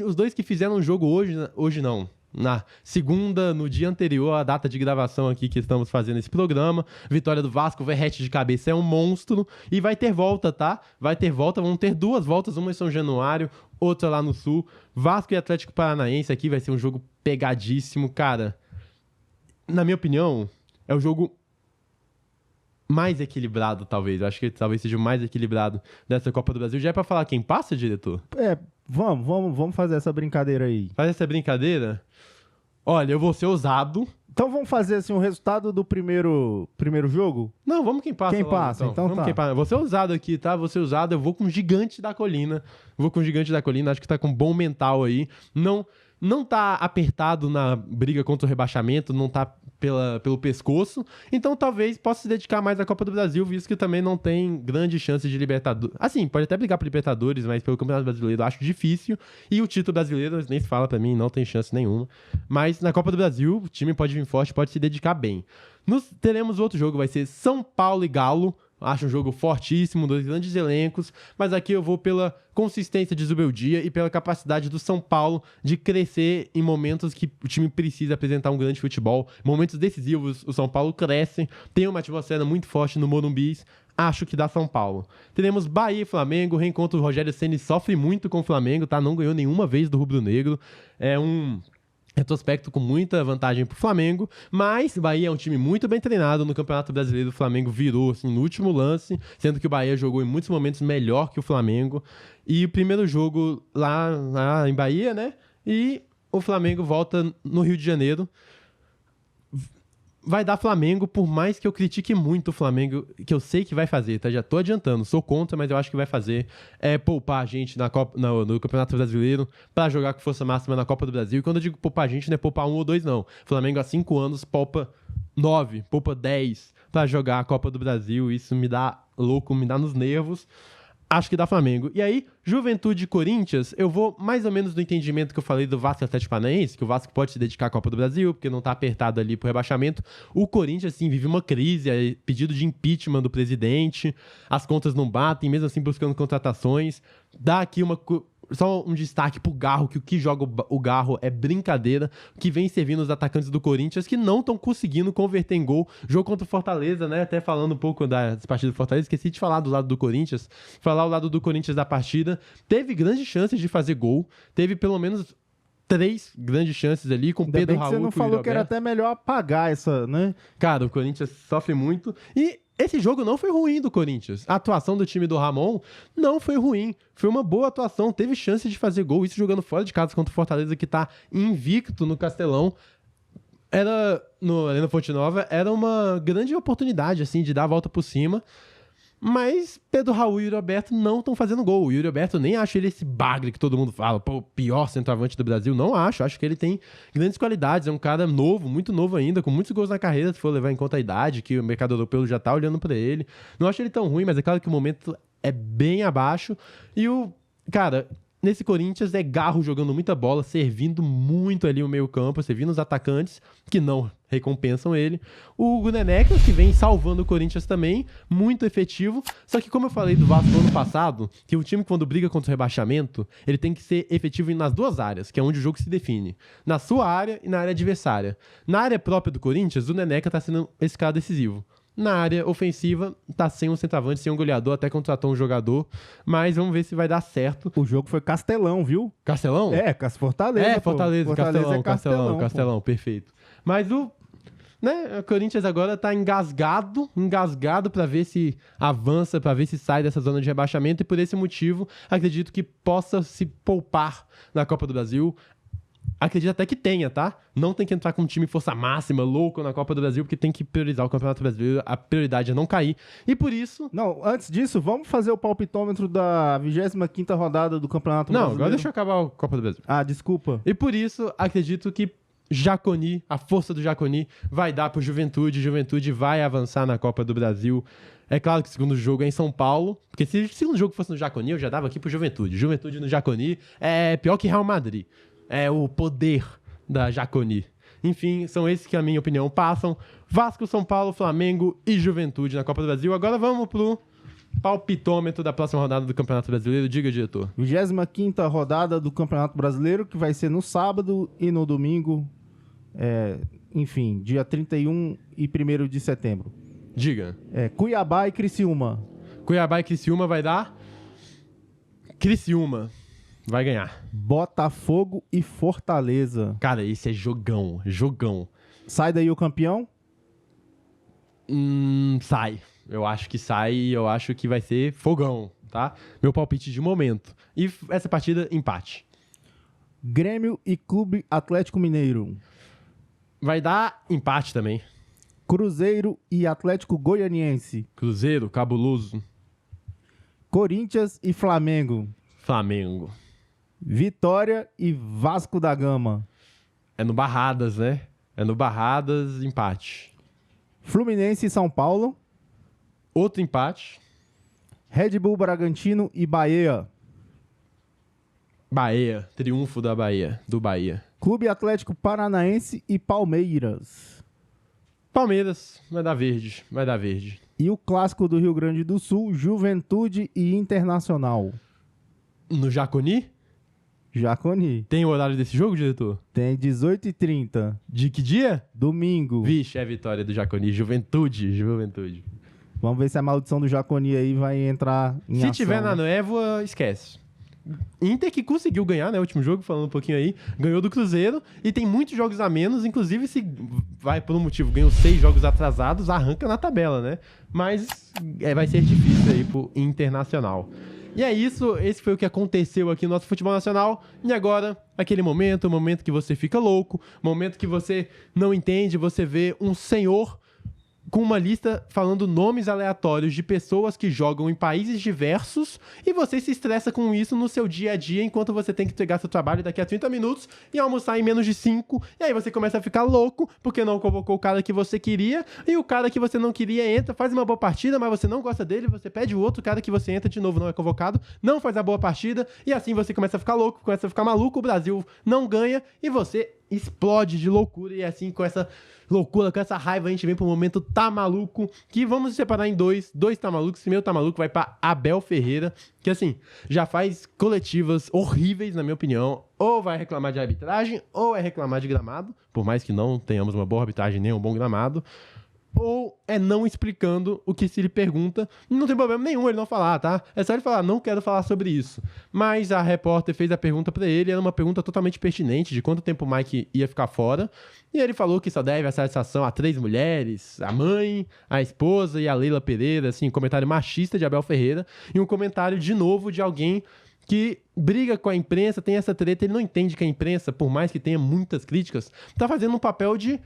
Speaker 2: Os dois que fizeram o jogo hoje não. Na segunda, no dia anterior à data de gravação aqui que estamos fazendo esse programa. Vitória do Vasco, o Verratti de cabeça é um monstro. E vai ter volta, tá? Vai ter volta, vão ter 2 voltas, uma em São Januário, outra lá no Sul. Vasco e Atlético Paranaense aqui vai ser um jogo pegadíssimo, cara. Na minha opinião, é o jogo mais equilibrado, talvez. Eu acho que talvez seja o mais equilibrado dessa Copa do Brasil. Já é pra falar quem passa, diretor?
Speaker 3: Vamos fazer essa brincadeira aí.
Speaker 2: Faz essa brincadeira? Olha, eu vou ser ousado.
Speaker 3: Então vamos fazer assim o resultado do primeiro jogo?
Speaker 2: Não, vamos quem passa.
Speaker 3: Quem passa, então
Speaker 2: vamos
Speaker 3: tá.
Speaker 2: Quem passa. Vou ser ousado aqui, tá? Vou ser ousado. Eu vou com o Gigante da Colina. Acho que tá com bom mental aí. Não tá apertado na briga contra o rebaixamento, não tá pelo pescoço, então talvez possa se dedicar mais à Copa do Brasil, visto que também não tem grande chance de Libertadores. Assim, pode até brigar por Libertadores, mas pelo Campeonato Brasileiro eu acho difícil, e o título brasileiro nem se fala pra mim, não tem chance nenhuma. Mas na Copa do Brasil, o time pode vir forte, pode se dedicar bem. Teremos outro jogo, vai ser São Paulo e Galo. Acho um jogo fortíssimo, 2 grandes elencos, mas aqui eu vou pela consistência de Zubeldia e pela capacidade do São Paulo de crescer em momentos que o time precisa apresentar um grande futebol. Momentos decisivos, o São Paulo cresce, tem uma atmosfera muito forte no Morumbi. Acho que dá São Paulo. Teremos Bahia e Flamengo, reencontro. O Rogério Ceni sofre muito com o Flamengo, tá? Não ganhou nenhuma vez do Rubro Negro. É um retrospecto com muita vantagem pro Flamengo, mas o Bahia é um time muito bem treinado. No Campeonato Brasileiro o Flamengo virou assim, no último lance, sendo que o Bahia jogou em muitos momentos melhor que o Flamengo. E o primeiro jogo lá em Bahia, né? E o Flamengo volta no Rio de Janeiro. Vai dar Flamengo, por mais que eu critique muito o Flamengo, que eu sei que vai fazer, tá? Já tô adiantando, sou contra, mas eu acho que vai fazer. É poupar a gente no Campeonato Brasileiro pra jogar com força máxima na Copa do Brasil. E quando eu digo poupar a gente, não é poupar 1 ou 2, não. O Flamengo há 5 anos poupa 9, poupa 10 pra jogar a Copa do Brasil. Isso me dá louco, me dá nos nervos. Acho que dá Flamengo. E aí, Juventude e Corinthians, eu vou mais ou menos no entendimento que eu falei do Vasco e Atlético Paranaense, que o Vasco pode se dedicar à Copa do Brasil, porque não tá apertado ali pro rebaixamento. O Corinthians, assim, vive uma crise, pedido de impeachment do presidente, as contas não batem, mesmo assim buscando contratações. Dá aqui só um destaque pro Garro, que o que joga o Garro é brincadeira, que vem servindo os atacantes do Corinthians, que não estão conseguindo converter em gol. Jogo contra o Fortaleza, né? Até falando um pouco das partidas do Fortaleza, esqueci de falar do lado do Corinthians, falar o lado do Corinthians da partida. Teve grandes chances de fazer gol, teve pelo menos 3 grandes chances ali, com
Speaker 3: Ainda
Speaker 2: Pedro
Speaker 3: bem que
Speaker 2: Raul.
Speaker 3: você não falou que era até melhor apagar essa, né?
Speaker 2: Cara, o Corinthians sofre muito. E esse jogo não foi ruim do Corinthians. A atuação do time do Ramon não foi ruim. Foi uma boa atuação. Teve chance de fazer gol. Isso jogando fora de casa contra o Fortaleza, que tá invicto no Castelão. No Arena Fonte Nova, era uma grande oportunidade, assim, de dar a volta por cima. Mas Pedro Raul e Yuri Alberto não estão fazendo gol. O Yuri Alberto nem acho ele esse bagre que todo mundo fala, pô, o pior centroavante do Brasil. Não acho. Acho que ele tem grandes qualidades. É um cara novo, muito novo ainda, com muitos gols na carreira, se for levar em conta a idade, que o mercado europeu já tá olhando pra ele. Não acho ele tão ruim, mas é claro que o momento é bem abaixo. E cara, nesse Corinthians é Garro jogando muita bola, servindo muito ali o meio-campo, servindo os atacantes, que não recompensam ele. O Hugo Neneca, que vem salvando o Corinthians também, muito efetivo. Só que, como eu falei do Vasco no ano passado, que o time, quando briga contra o rebaixamento, ele tem que ser efetivo nas 2 áreas, que é onde o jogo se define. Na sua área e na área adversária. Na área própria do Corinthians, o Neneca tá sendo esse cara decisivo. Na área ofensiva, tá sem um centroavante, sem um goleador, até contratou um jogador, mas vamos ver se vai dar certo.
Speaker 3: O jogo foi Castelão, viu?
Speaker 2: Castelão?
Speaker 3: Fortaleza.
Speaker 2: Fortaleza, Castelão, perfeito. Mas o Corinthians agora tá engasgado pra ver se avança, pra ver se sai dessa zona de rebaixamento, e por esse motivo, acredito que possa se poupar na Copa do Brasil. acredito até que tenha, tá? Não tem que entrar com um time força máxima, louco na Copa do Brasil, porque tem que priorizar o Campeonato Brasileiro, a prioridade é não cair. E por isso...
Speaker 3: Não, antes disso, vamos fazer o palpitômetro da 25ª rodada do Campeonato Brasileiro.
Speaker 2: Agora deixa eu acabar a Copa do Brasil.
Speaker 3: Ah, desculpa.
Speaker 2: E por isso, acredito que Jaconi, a força do Jaconi, vai dar pro Juventude. Juventude vai avançar na Copa do Brasil. É claro que o segundo jogo é em São Paulo, porque se o segundo jogo fosse no Jaconi, eu já dava aqui pro Juventude. Juventude no Jaconi é pior que Real Madrid. É o poder da Jaconi. Enfim, são esses que, na minha opinião, passam. Vasco, São Paulo, Flamengo e Juventude na Copa do Brasil. Agora vamos pro palpitômetro da próxima rodada do Campeonato Brasileiro. Diga, diretor.
Speaker 3: 25ª rodada do Campeonato Brasileiro, que vai ser no sábado e no domingo. Enfim, dia 31 e 1º de setembro.
Speaker 2: Diga.
Speaker 3: Cuiabá e Criciúma.
Speaker 2: Cuiabá e Criciúma vai dar... Criciúma vai ganhar.
Speaker 3: Botafogo e Fortaleza.
Speaker 2: Cara, esse é jogão. Jogão.
Speaker 3: Sai daí o campeão?
Speaker 2: Sai. Eu acho que sai e eu acho que vai ser fogão, tá? Meu palpite de momento. E essa partida, empate.
Speaker 3: Grêmio e Clube Atlético Mineiro.
Speaker 2: Vai dar empate também.
Speaker 3: Cruzeiro e Atlético Goianiense.
Speaker 2: Cruzeiro, cabuloso.
Speaker 3: Corinthians e Flamengo.
Speaker 2: Flamengo.
Speaker 3: Vitória e Vasco da Gama.
Speaker 2: É no Barradas, né? É no Barradas, empate.
Speaker 3: Fluminense e São Paulo.
Speaker 2: Outro empate.
Speaker 3: Red Bull Bragantino e Bahia.
Speaker 2: Bahia. Triunfo da Bahia. Do Bahia.
Speaker 3: Clube Atlético Paranaense e Palmeiras.
Speaker 2: Palmeiras. Vai dar verde. Vai dar verde.
Speaker 3: E o clássico do Rio Grande do Sul, Juventude e Internacional.
Speaker 2: No Jaconi?
Speaker 3: Jaconi.
Speaker 2: Tem o horário desse jogo, diretor?
Speaker 3: Tem 18h30.
Speaker 2: De que dia?
Speaker 3: Domingo.
Speaker 2: Vixe, é vitória do Jaconi. Juventude.
Speaker 3: Vamos ver se a maldição do Jaconi aí vai entrar em
Speaker 2: Se
Speaker 3: ação.
Speaker 2: tiver na névoa, esquece. Inter que conseguiu ganhar, né? O último jogo, falando um pouquinho aí. Ganhou do Cruzeiro e tem muitos jogos a menos. Inclusive, se vai por um motivo, ganhou 6 jogos atrasados, arranca na tabela, né? Mas vai ser difícil aí pro Internacional. E é isso, esse foi o que aconteceu aqui no nosso futebol nacional. E agora, aquele momento, o momento que você fica louco, momento que você não entende, você vê um senhor com uma lista falando nomes aleatórios de pessoas que jogam em países diversos e você se estressa com isso no seu dia a dia enquanto você tem que entregar seu trabalho daqui a 30 minutos e almoçar em menos de 5. E aí você começa a ficar louco porque não convocou o cara que você queria e o cara que você não queria entra, faz uma boa partida, mas você não gosta dele, você pede o outro cara que você entra de novo, não é convocado, não faz a boa partida e assim você começa a ficar louco, começa a ficar maluco, o Brasil não ganha e você explode de loucura e assim com essa loucura, com essa raiva a gente vem pro momento Tá Maluco, que vamos separar em dois Tá Malucos. Primeiro Tá Maluco vai pra Abel Ferreira, que assim, já faz coletivas horríveis, na minha opinião, ou vai reclamar de arbitragem, ou é reclamar de gramado, por mais que não tenhamos uma boa arbitragem nem um bom gramado, ou é não explicando o que se lhe pergunta. Não tem problema nenhum ele não falar, tá? É só ele falar, não quero falar sobre isso. Mas a repórter fez a pergunta pra ele, era uma pergunta totalmente pertinente, de quanto tempo o Mike ia ficar fora. E ele falou que só deve a satisfação a 3 mulheres, a mãe, a esposa e a Leila Pereira, assim, um comentário machista de Abel Ferreira. E um comentário, de novo, de alguém que briga com a imprensa, tem essa treta, ele não entende que a imprensa, por mais que tenha muitas críticas, tá fazendo um papel de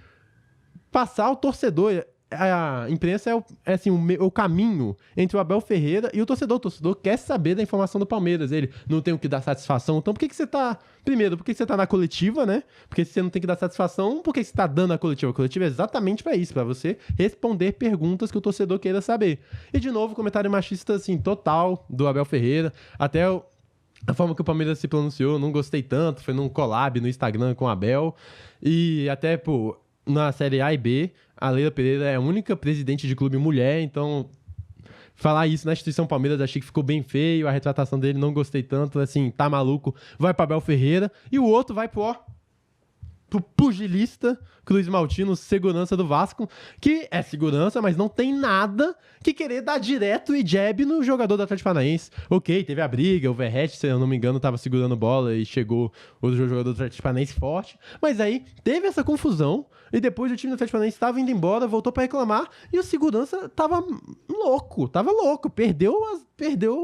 Speaker 2: passar ao torcedor. A imprensa é assim, o caminho entre o Abel Ferreira e o torcedor. O torcedor quer saber da informação do Palmeiras. Ele não tem o que dar satisfação. Então, por que você tá... Primeiro, por que você tá na coletiva, né? Porque se você não tem que dar satisfação, por que você tá dando a coletiva? A coletiva é exatamente pra isso, pra você responder perguntas que o torcedor queira saber. E, de novo, comentário machista, assim, total do Abel Ferreira. Até a forma que o Palmeiras se pronunciou, não gostei tanto. Foi num collab no Instagram com o Abel. E até, pô... Na Série A e B, a Leila Pereira é a única presidente de clube mulher, então falar isso na instituição Palmeiras achei que ficou bem feio, a retratação dele não gostei tanto, assim, tá maluco, vai pra Abel Ferreira, e o outro vai pro pro pugilista Cruz Maltino, segurança do Vasco, que é segurança, mas não tem nada que querer dar direto e jab no jogador do Atlético Paranaense. Ok, teve a briga, o Verratti, se eu não me engano, tava segurando bola e chegou o jogador do Atlético Paranaense forte, mas aí teve essa confusão e depois o time do Atlético Paranaense estava indo embora, voltou pra reclamar e o segurança tava louco, perdeu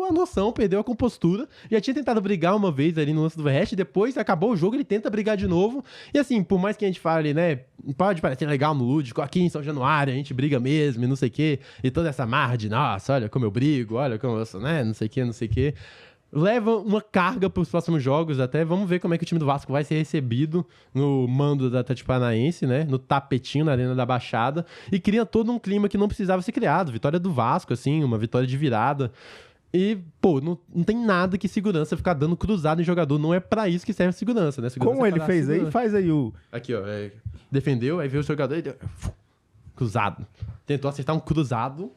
Speaker 2: a noção, perdeu a compostura, já tinha tentado brigar uma vez ali no lance do Verratti, depois acabou o jogo, ele tenta brigar de novo, e assim, por mais que a gente fale, né, pode parecer legal no lúdico, aqui em São Januário a gente briga mesmo e não sei o que, e toda essa marra de, nossa, olha como eu brigo, olha como eu sou, né, não sei o que, leva uma carga para os próximos jogos até, vamos ver como é que o time do Vasco vai ser recebido no mando da Atlético Paranaense, né, no tapetinho na Arena da Baixada, e cria todo um clima que não precisava ser criado, vitória do Vasco, assim, uma vitória de virada. E, pô, não tem nada que segurança ficar dando cruzado em jogador. Não é pra isso que serve a segurança, né? Segurança
Speaker 3: Como
Speaker 2: é
Speaker 3: ele
Speaker 2: pra
Speaker 3: fez
Speaker 2: segurança.
Speaker 3: aí? Faz aí o...
Speaker 2: Aqui, ó. Defendeu, aí veio o jogador e deu... cruzado. Tentou acertar um cruzado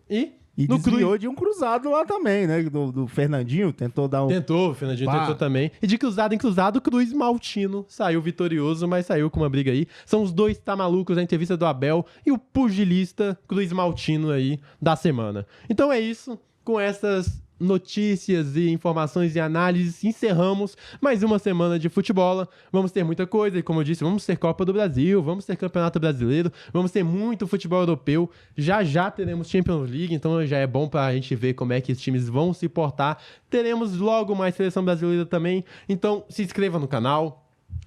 Speaker 2: e...
Speaker 3: E
Speaker 2: no
Speaker 3: desviou de um cruzado lá também, né? Do Fernandinho, tentou dar um...
Speaker 2: Tentou, o Fernandinho tentou também. E de cruzado em cruzado, Cruz Maltino saiu vitorioso, mas saiu com uma briga aí. São os dois tamalucos na entrevista do Abel e o pugilista Cruz Maltino aí da semana. Então é isso. Com essas notícias e informações e análises, encerramos mais uma semana de futebol. Vamos ter muita coisa, e como eu disse, vamos ter Copa do Brasil, vamos ter Campeonato Brasileiro, vamos ter muito futebol europeu. Já teremos Champions League, então já é bom pra gente ver como é que os times vão se portar. Teremos logo mais Seleção Brasileira também, então se inscreva no canal.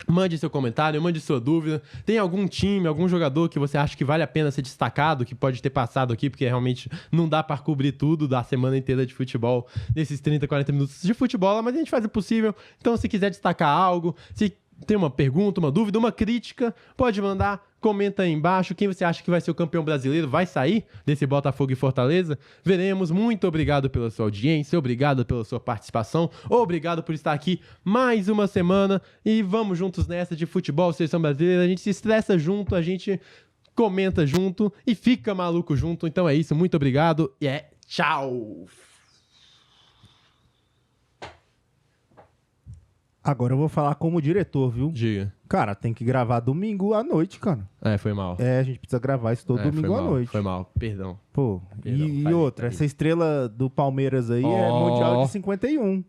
Speaker 2: Mande seu comentário, mande sua dúvida. Tem algum time, algum jogador que você acha que vale a pena ser destacado, que pode ter passado aqui, porque realmente não dá pra cobrir tudo da semana inteira de futebol, nesses 30, 40 minutos de futebol, mas a gente faz o possível. Então, se quiser destacar algo, se tem uma pergunta, uma dúvida, uma crítica, pode mandar, comenta aí embaixo. Quem você acha que vai ser o campeão brasileiro? Vai sair desse Botafogo e Fortaleza? Veremos. Muito obrigado pela sua audiência, obrigado pela sua participação, obrigado por estar aqui mais uma semana e vamos juntos nessa de futebol, seleção brasileira. A gente se estressa junto, a gente comenta junto e fica maluco junto. Então é isso, muito obrigado e tchau!
Speaker 3: Agora eu vou falar como diretor, viu?
Speaker 2: Diga.
Speaker 3: Cara, tem que gravar domingo à noite, cara.
Speaker 2: Foi mal.
Speaker 3: A gente precisa gravar isso todo domingo à noite.
Speaker 2: Foi mal, perdão.
Speaker 3: Pô,
Speaker 2: Perdão,
Speaker 3: e
Speaker 2: falei,
Speaker 3: outra,
Speaker 2: falei.
Speaker 3: essa estrela do Palmeiras aí é Mundial de 51.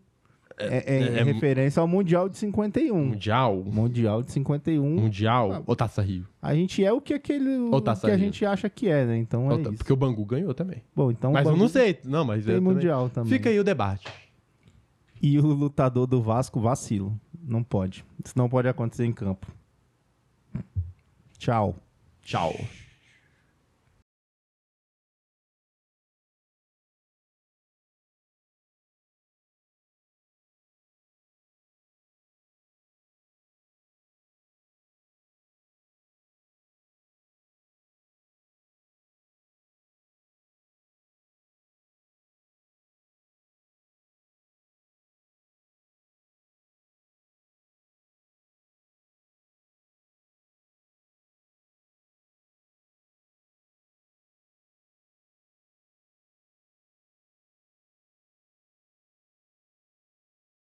Speaker 3: É referência ao Mundial de 51.
Speaker 2: Mundial?
Speaker 3: Mundial de 51.
Speaker 2: Mundial ou Taça Rio?
Speaker 3: A gente é o que
Speaker 2: Ou Taça
Speaker 3: que a
Speaker 2: Rio.
Speaker 3: gente acha que é, né? Então é isso.
Speaker 2: Porque o Bangu ganhou também.
Speaker 3: Bom, então
Speaker 2: Mas
Speaker 3: o
Speaker 2: eu não
Speaker 3: Bangu
Speaker 2: sei. Não, mas
Speaker 3: tem
Speaker 2: eu
Speaker 3: Mundial também.
Speaker 2: Fica aí o debate.
Speaker 3: E o lutador do Vasco vacilo. Não pode. Isso não pode acontecer em campo. Tchau.
Speaker 2: Tchau.